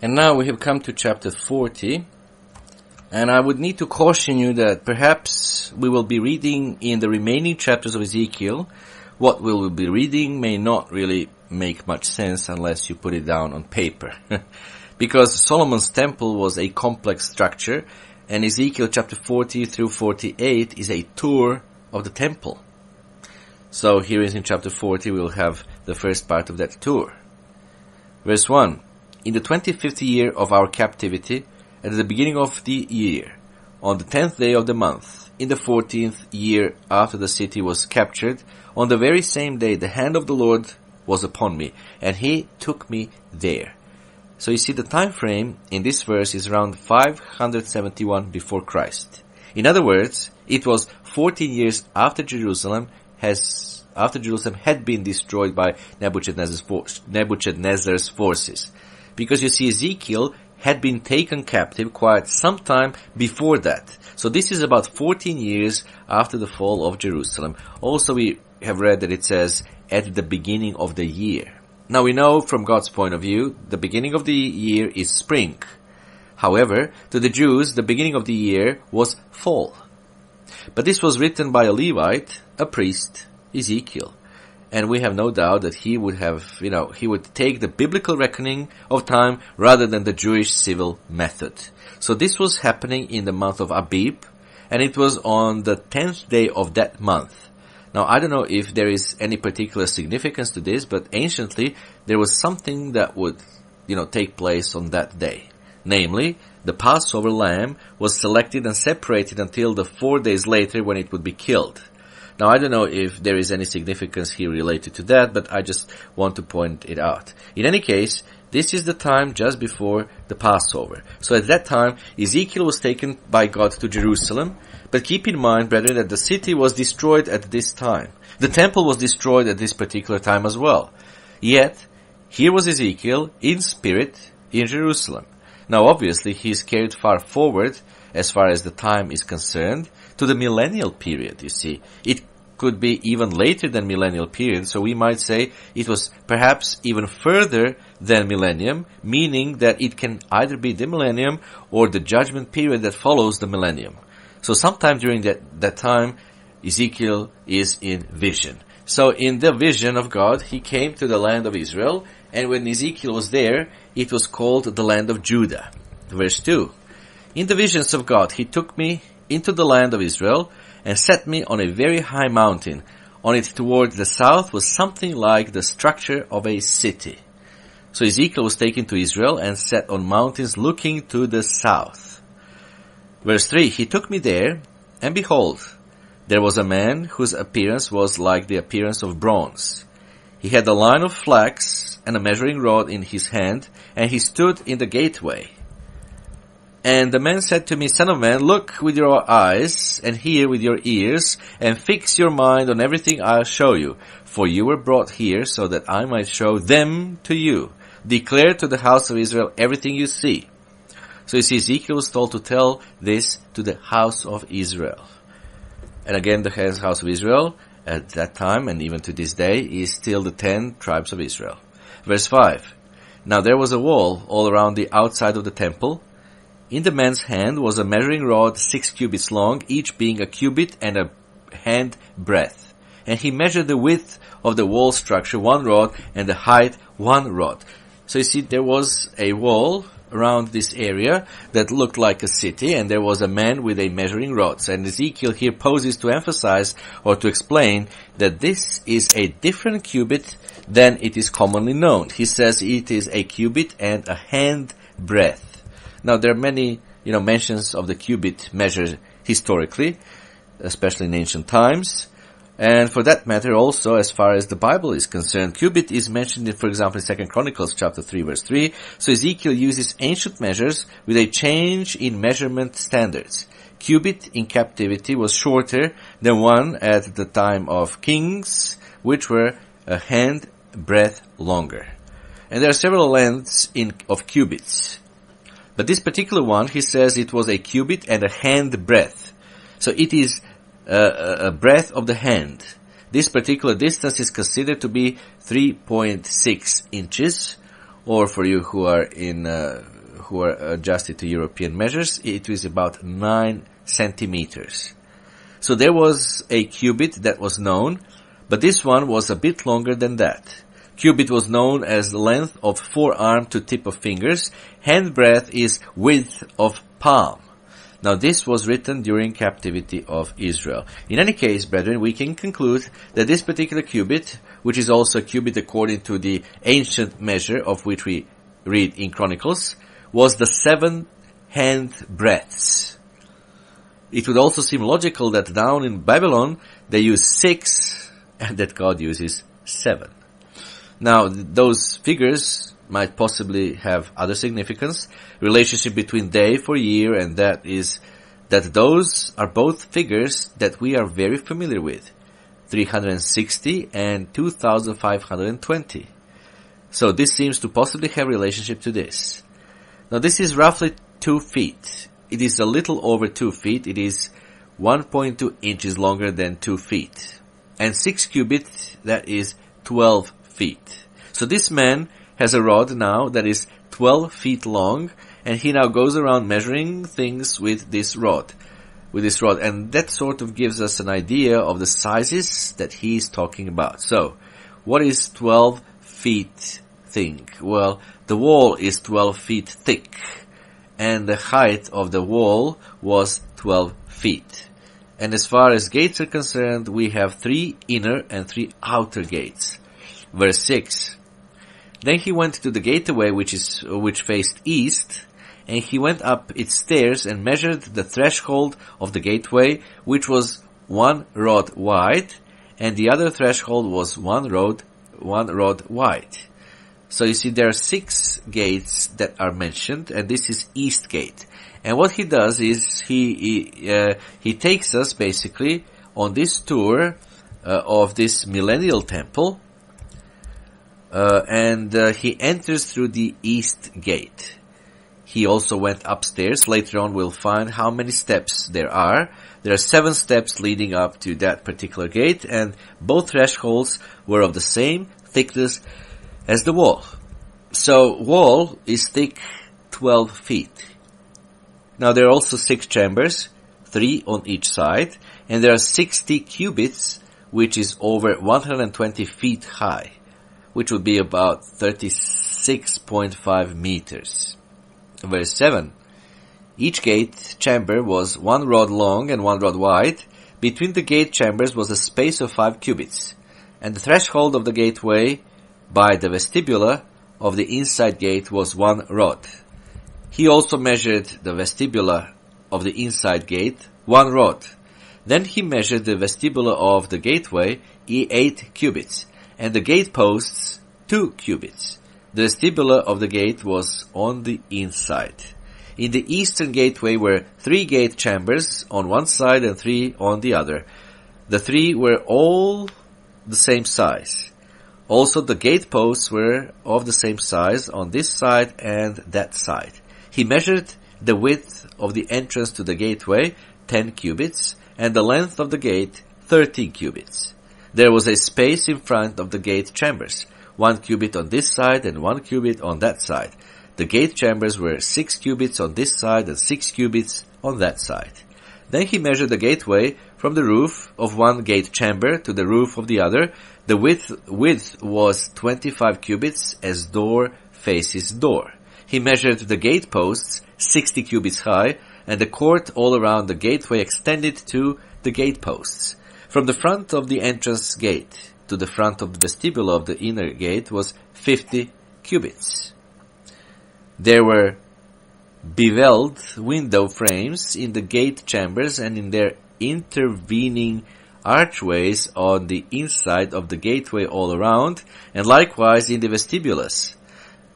And now we have come to chapter 40, and I would need to caution you that perhaps we will be reading in the remaining chapters of Ezekiel. What we will be reading may not really make much sense unless you put it down on paper. Because Solomon's temple was a complex structure, and Ezekiel chapter 40 through 48 is a tour of the temple. So here is in chapter 40 we will have the first part of that tour. Verse 1. In the 25th year of our captivity, at the beginning of the year, on the 10th day of the month, in the 14th year after the city was captured, on the very same day the hand of the Lord was upon me, and he took me there. So you see the time frame in this verse is around 571 before Christ. In other words, it was 14 years after Jerusalem had been destroyed by Nebuchadnezzar's forces. Because you see, Ezekiel had been taken captive quite some time before that. So this is about 14 years after the fall of Jerusalem. Also, we have read that it says, at the beginning of the year. Now we know from God's point of view, the beginning of the year is spring. However, to the Jews, the beginning of the year was fall. But this was written by a Levite, a priest, Ezekiel. And we have no doubt that he would take the biblical reckoning of time rather than the Jewish civil method. So this was happening in the month of Abib, and it was on the 10th day of that month. Now, I don't know if there is any particular significance to this, but anciently there was something that would, take place on that day. Namely, the Passover lamb was selected and separated until the 4 days later when it would be killed. Now, I don't know if there is any significance here related to that, but I just want to point it out. In any case, this is the time just before the Passover. So at that time, Ezekiel was taken by God to Jerusalem. But keep in mind, brethren, that the city was destroyed at this time. The temple was destroyed at this particular time as well. Yet, here was Ezekiel in spirit in Jerusalem. Now, obviously, he is carried far forward, as far as the time is concerned, to the millennial period, you see. It could be even later than millennial period, so we might say it was perhaps even further than millennium, meaning that it can either be the millennium or the judgment period that follows the millennium. So sometime during that time, Ezekiel is in vision. So in the vision of God, he came to the land of Israel, and when Ezekiel was there, it was called the land of Judah. Verse 2. In the visions of God, he took me into the land of Israel and set me on a very high mountain. On it toward the south was something like the structure of a city. So Ezekiel was taken to Israel and set on mountains looking to the south. Verse 3, he took me there, and behold, there was a man whose appearance was like the appearance of bronze. He had a line of flax and a measuring rod in his hand, and he stood in the gateway. And the man said to me, Son of man, look with your eyes, and hear with your ears, and fix your mind on everything I'll show you. For you were brought here so that I might show them to you. Declare to the house of Israel everything you see. So you see, Ezekiel was told to tell this to the house of Israel. And again, the house of Israel at that time, and even to this day, is still the 10 tribes of Israel. Verse 5. Now there was a wall all around the outside of the temple. In the man's hand was a measuring rod 6 cubits long, each being a cubit and a hand breadth. And he measured the width of the wall structure 1 rod, and the height 1 rod. So you see, there was a wall around this area that looked like a city, and there was a man with a measuring rod. And Ezekiel here poses to emphasize or to explain that this is a different cubit than it is commonly known. He says it is a cubit and a hand breadth. Now there are many, mentions of the cubit measure historically, especially in ancient times. And for that matter also, as far as the Bible is concerned, cubit is mentioned in, for example, in 2 Chronicles chapter 3 verse 3. So Ezekiel uses ancient measures with a change in measurement standards. Cubit in captivity was shorter than one at the time of kings, which were a hand breadth longer. And there are several lengths of cubits. But this particular one, he says it was a cubit and a hand breadth. So it is a breadth of the hand. This particular distance is considered to be 3.6 inches, or for you who are adjusted to European measures, it was about 9 centimeters. So there was a cubit that was known, but this one was a bit longer than that. Cubit was known as the length of forearm to tip of fingers. Handbreadth is width of palm. Now this was written during captivity of Israel. In any case, brethren, we can conclude that this particular cubit, which is also a cubit according to the ancient measure of which we read in Chronicles, was the 7 hand breadths. It would also seem logical that down in Babylon they use 6 and that God uses 7. Now, those figures might possibly have other significance. Relationship between day for year, and that is that those are both figures that we are very familiar with. 360 and 2520. So this seems to possibly have relationship to this. Now this is roughly 2 feet. It is a little over 2 feet. It is 1.2 inches longer than 2 feet. And 6 cubits, that is 12 feet. So this man has a rod now that is 12 feet long, and he now goes around measuring things with this rod. And that sort of gives us an idea of the sizes that he is talking about. So, what is 12 feet thick? Well, the wall is 12 feet thick, and the height of the wall was 12 feet. And as far as gates are concerned, we have 3 inner and 3 outer gates. Verse 6. Then he went to the gateway which faced east, and he went up its stairs and measured the threshold of the gateway, which was 1 rod wide, and the other threshold was 1 rod wide. So you see there are 6 gates that are mentioned, and this is East Gate. And what he does is he takes us basically on this tour of this millennial temple, and he enters through the East Gate. He also went upstairs. Later on we'll find how many steps there are. There are 7 steps leading up to that particular gate, and both thresholds were of the same thickness as the wall. So wall is thick 12 feet. Now there are also 6 chambers, 3 on each side, and there are 60 cubits, which is over 120 feet high, which would be about 36.5 meters. Verse 7. Each gate chamber was 1 rod long and 1 rod wide. Between the gate chambers was a space of 5 cubits, and the threshold of the gateway by the vestibula of the inside gate was 1 rod. He also measured the vestibula of the inside gate 1 rod. Then he measured the vestibula of the gateway 8 cubits, and the gate posts 2 cubits. The vestibula of the gate was on the inside. In the eastern gateway were 3 gate chambers on one side and 3 on the other. The 3 were all the same size. Also the gate posts were of the same size on this side and that side. He measured the width of the entrance to the gateway 10 cubits, and the length of the gate 13 cubits. There was a space in front of the gate chambers, 1 cubit on this side and 1 cubit on that side. The gate chambers were 6 cubits on this side and 6 cubits on that side. Then he measured the gateway from the roof of one gate chamber to the roof of the other. The width was 25 cubits as door faces door. He measured the gate posts 60 cubits high, and the court all around the gateway extended to the gate posts. From the front of the entrance gate to the front of the vestibule of the inner gate was 50 cubits. There were beveled window frames in the gate chambers and in their intervening archways on the inside of the gateway all around, and likewise in the vestibules.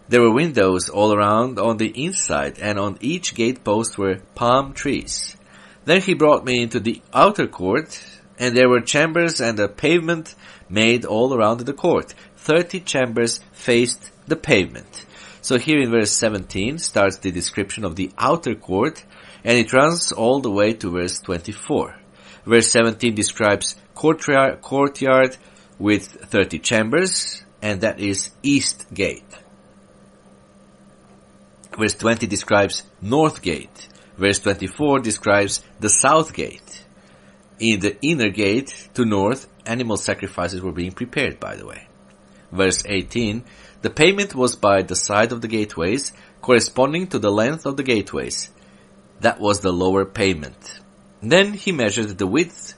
There were windows all around on the inside, and on each gate post were palm trees. Then he brought me into the outer court, and there were chambers and a pavement made all around the court. 30 chambers faced the pavement. So here in verse 17 starts the description of the outer court, and it runs all the way to verse 24. Verse 17 describes courtyard with 30 chambers, and that is East Gate. Verse 20 describes north gate. Verse 24 describes the south gate. In the inner gate to north, animal sacrifices were being prepared, by the way. Verse 18, the payment was by the side of the gateways, corresponding to the length of the gateways. That was the lower payment. Then he measured the width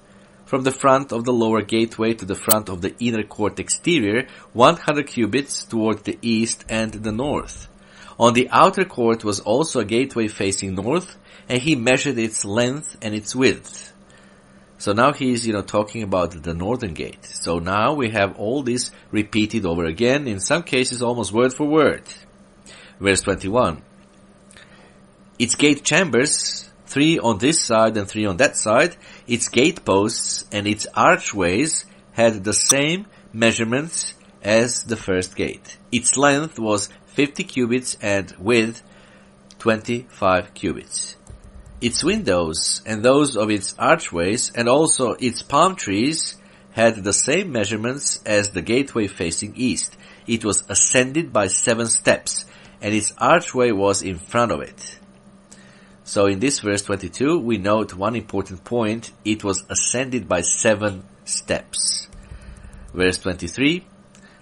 from the front of the lower gateway to the front of the inner court exterior, 100 cubits toward the east and the north. On the outer court was also a gateway facing north, and he measured its length and its width. So now he's, talking about the northern gate. So now we have all this repeated over again, in some cases almost word for word. Verse 21. Its gate chambers, 3 on this side and 3 on that side, its gate posts and its archways had the same measurements as the first gate. Its length was 50 cubits and width 25 cubits. Its windows and those of its archways and also its palm trees had the same measurements as the gateway facing east. It was ascended by 7 steps, and its archway was in front of it. So in this verse 22, we note one important point. It was ascended by 7 steps. Verse 23,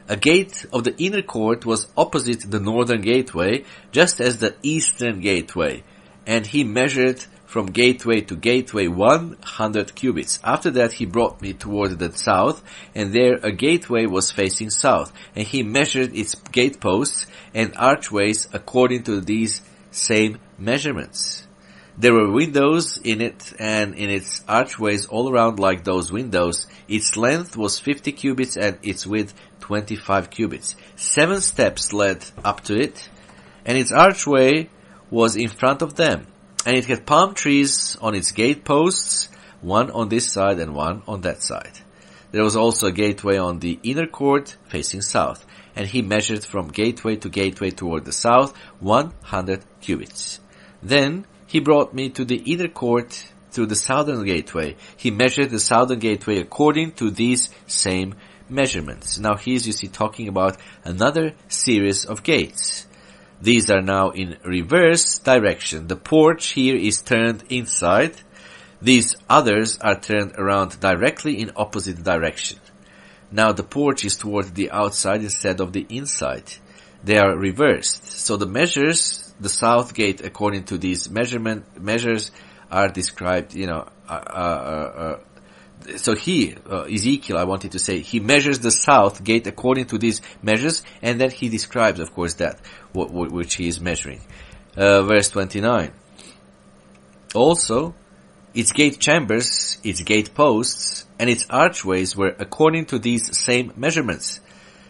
a gate of the inner court was opposite the northern gateway, just as the eastern gateway. And he measured from gateway to gateway 100 cubits. After that he brought me toward the south, and there a gateway was facing south. And he measured its gate posts and archways according to these same measurements. There were windows in it and in its archways all around like those windows. Its length was 50 cubits and its width 25 cubits. 7 steps led up to it, and its archway was in front of them, and it had palm trees on its gate posts, 1 on this side and 1 on that side. There was also a gateway on the inner court facing south, and he measured from gateway to gateway toward the south 100 cubits. Then he brought me to the inner court through the southern gateway. He measured the southern gateway according to these same measurements. Now he's, talking about another series of gates. These are now in reverse direction. The porch here is turned inside. These others are turned around directly in opposite direction. Now the porch is toward the outside instead of the inside. They are reversed. So the measures, the south gate according to these measures are described, so Ezekiel, I wanted to say, he measures the south gate according to these measures, and then he describes, of course, that which he is measuring. Verse 29. Also, its gate chambers, its gate posts, and its archways were according to these same measurements.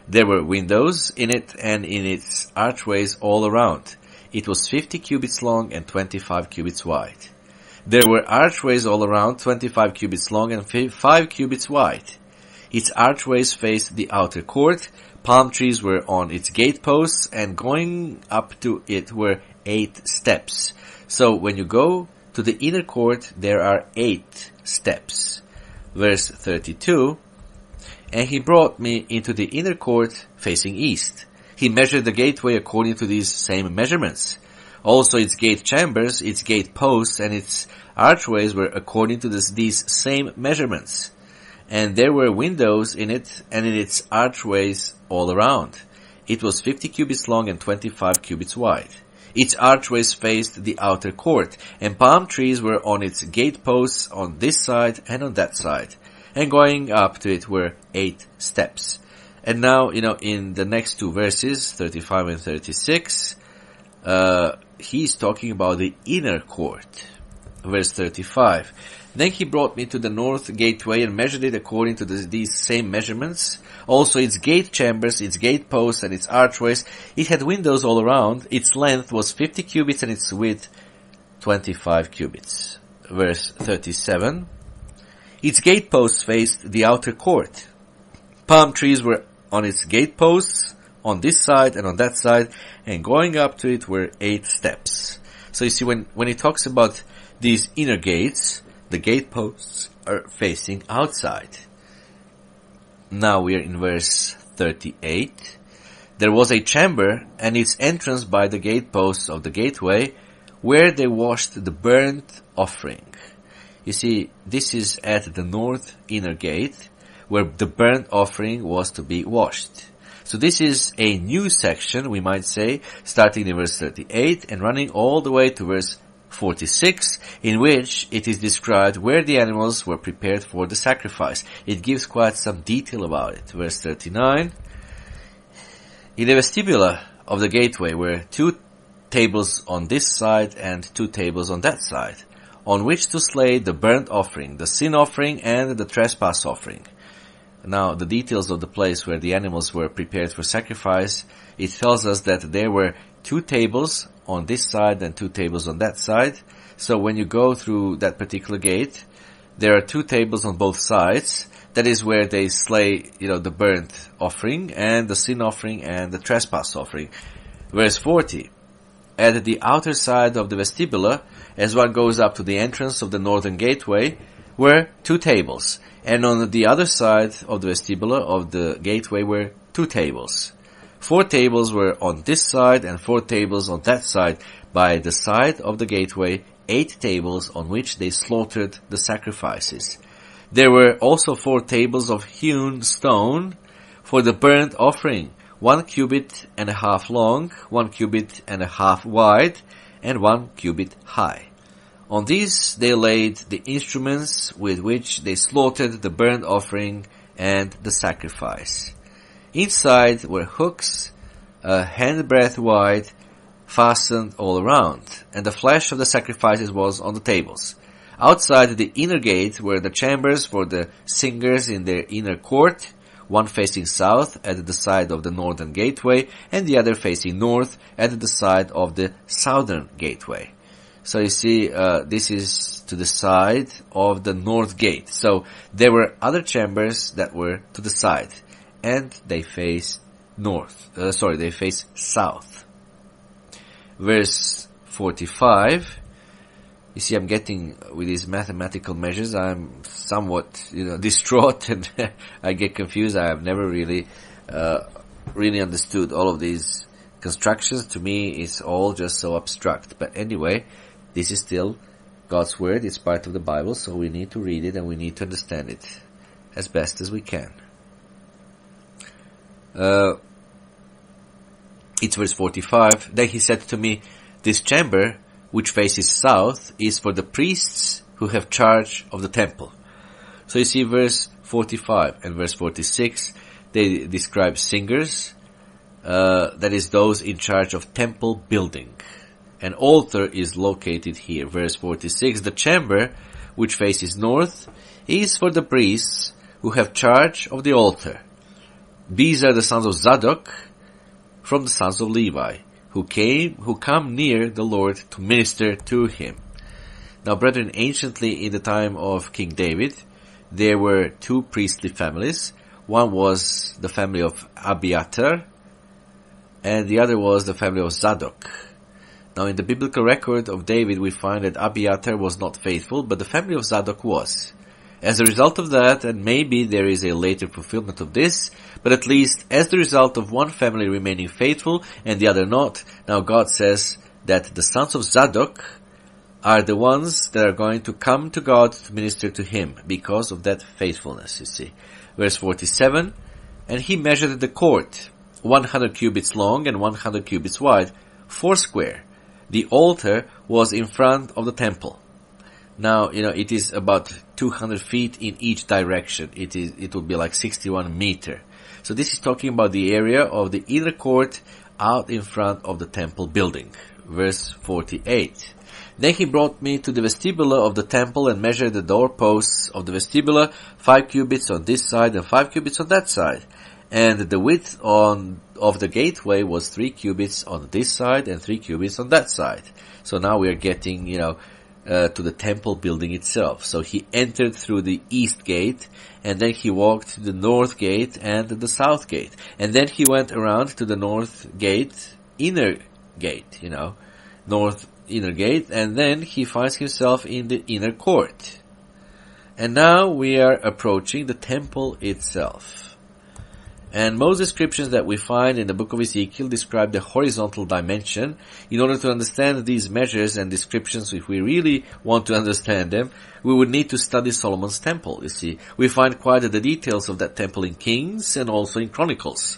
There were windows in it and in its archways all around. It was 50 cubits long and 25 cubits wide. There were archways all around, 25 cubits long and 5 cubits wide. Its archways faced the outer court. Palm trees were on its gate posts, and going up to it were 8 steps. So when you go to the inner court, there are 8 steps. Verse 32, and he brought me into the inner court facing east. He measured the gateway according to these same measurements. Also its gate chambers, its gate posts, and its archways were according to these same measurements. And there were windows in it and in its archways all around. It was 50 cubits long and 25 cubits wide. Its archways faced the outer court, and palm trees were on its gate posts on this side and on that side. And going up to it were 8 steps. And now, in the next 2 verses, 35 and 36, he's talking about the inner court. Verse 35. Then he brought me to the north gateway and measured it according to these same measurements. Also its gate chambers, its gate posts, and its archways. It had windows all around. Its length was 50 cubits and its width 25 cubits. Verse 37. Its gate posts faced the outer court. Palm trees were on its gate posts, on this side and on that side, and going up to it were 8 steps. So you see, when he talks about these inner gates, the gate posts are facing outside. Now we are in verse 38. There was a chamber and its entrance by the gateposts of the gateway, where they washed the burnt offering. You see, this is at the north inner gate, where the burnt offering was to be washed. So this is a new section, we might say, starting in verse 38 and running all the way to verse 46, in which it is described where the animals were prepared for the sacrifice. It gives quite some detail about it. Verse 39, in the vestibula of the gateway were 2 tables on this side and 2 tables on that side, on which to slay the burnt offering, the sin offering, and the trespass offering. Now, the details of the place where the animals were prepared for sacrifice, it tells us that there were 2 tables on this side and 2 tables on that side. So when you go through that particular gate, there are 2 tables on both sides. That is where they slay, the burnt offering and the sin offering and the trespass offering. Verse 40. At the outer side of the vestibula, as one goes up to the entrance of the northern gateway, were 2 tables. And on the other side of the vestibula of the gateway were 2 tables. 4 tables were on this side and 4 tables on that side. By the side of the gateway, 8 tables on which they slaughtered the sacrifices. There were also 4 tables of hewn stone for the burnt offering, 1 cubit and a half long, 1 cubit and a half wide, and 1 cubit high. On these they laid the instruments with which they slaughtered the burnt offering and the sacrifice. Inside were hooks, a handbreadth wide, fastened all around, and the flesh of the sacrifices was on the tables. Outside the inner gate were the chambers for the singers in their inner court, one facing south at the side of the northern gateway, and the other facing north at the side of the southern gateway. So you see, this is to the side of the north gate. So there were other chambers that were to the side, and they faced they faced south. Verse 45. You see, I'm getting, with these mathematical measures, I'm somewhat, distraught, and I get confused. I have never really understood all of these constructions. To me, it's all just so abstract. But anyway, this is still God's Word. It's part of the Bible, so we need to read it and we need to understand it as best as we can. It's verse 45. Then he said to me, this chamber, which faces south, is for the priests who have charge of the temple. So you see verse 45 and verse 46, they describe singers, that is those in charge of temple building. An altar is located here. Verse 46, the chamber, which faces north, is for the priests who have charge of the altar. These are the sons of Zadok from the sons of Levi, who come near the Lord to minister to him. Now, brethren, anciently in the time of King David, there were 2 priestly families. One was the family of Abiathar, and the other was the family of Zadok. Now, in the biblical record of David, we find that Abiathar was not faithful, but the family of Zadok was. As a result of that, and maybe there is a later fulfillment of this, but at least as the result of one family remaining faithful and the other not, now God says that the sons of Zadok are the ones that are going to come to God to minister to him because of that faithfulness, you see. Verse 47, and he measured the court, 100 cubits long and 100 cubits wide, 4 square. The altar was in front of the temple. Now, it is about 200 feet in each direction. It would be like 61 meter. So this is talking about the area of the inner court out in front of the temple building. Verse 48. Then he brought me to the vestibula of the temple and measured the doorposts of the vestibula, 5 cubits on this side and 5 cubits on that side. And the width of the gateway was 3 cubits on this side and 3 cubits on that side. So now we are getting, to the temple building itself. So he entered through the east gate, and then he walked to the north gate and the south gate. And then he went around to the north gate, inner gate, north inner gate, and then he finds himself in the inner court. And now we are approaching the temple itself. And most descriptions that we find in the book of Ezekiel describe the horizontal dimension. In order to understand these measures and descriptions, if we really want to understand them, we would need to study Solomon's temple, you see. We find quite the details of that temple in Kings and also in Chronicles.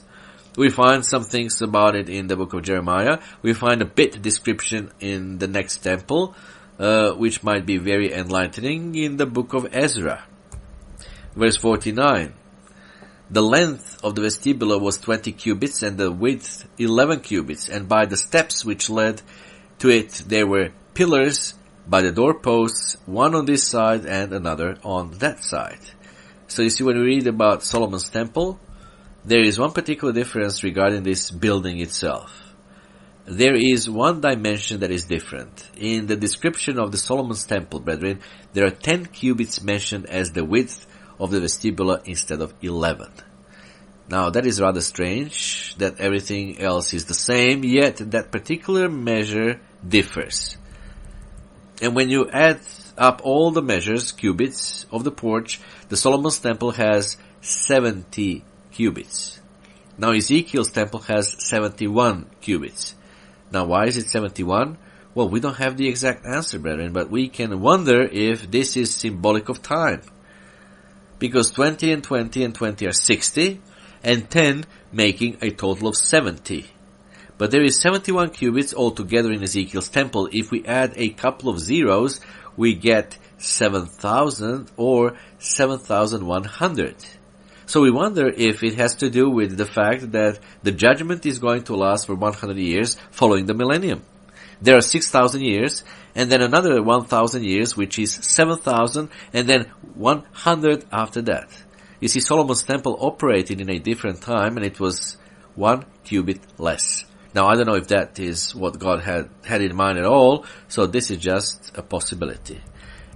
We find some things about it in the book of Jeremiah. We find a bit description in the next temple, which might be very enlightening in the book of Ezra. Verse 49. The length of the vestibule was 20 cubits and the width 11 cubits, and by the steps which led to it there were pillars by the doorposts, one on this side and another on that side. So you see, when we read about Solomon's temple, there is one particular difference regarding this building itself. There is one dimension that is different. In the description of the Solomon's temple, brethren, there are 10 cubits mentioned as the width of the vestibule instead of 11. Now that is rather strange that everything else is the same, yet that particular measure differs. And when you add up all the measures, cubits, of the porch, the Solomon's temple has 70 cubits. Now Ezekiel's temple has 71 cubits. Now why is it 71? Well, we don't have the exact answer, brethren, but we can wonder if this is symbolic of time. Because 20 and 20 and 20 are 60, and 10 making a total of 70. But there is 71 cubits altogether in Ezekiel's temple. If we add a couple of zeros, we get 7,000 or 7,100. So we wonder if it has to do with the fact that the judgment is going to last for 100 years following the millennium. There are 6,000 years, and then another 1,000 years, which is 7,000, and then 100 after that. You see, Solomon's temple operated in a different time, and it was 1 cubit less. Now, I don't know if that is what God had in mind at all, so this is just a possibility.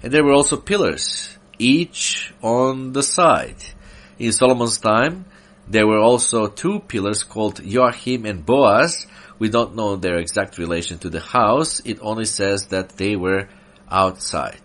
And there were also pillars, each on the side. In Solomon's time, there were also 2 pillars called Joachim and Boaz. We don't know their exact relation to the house. It only says that they were outside.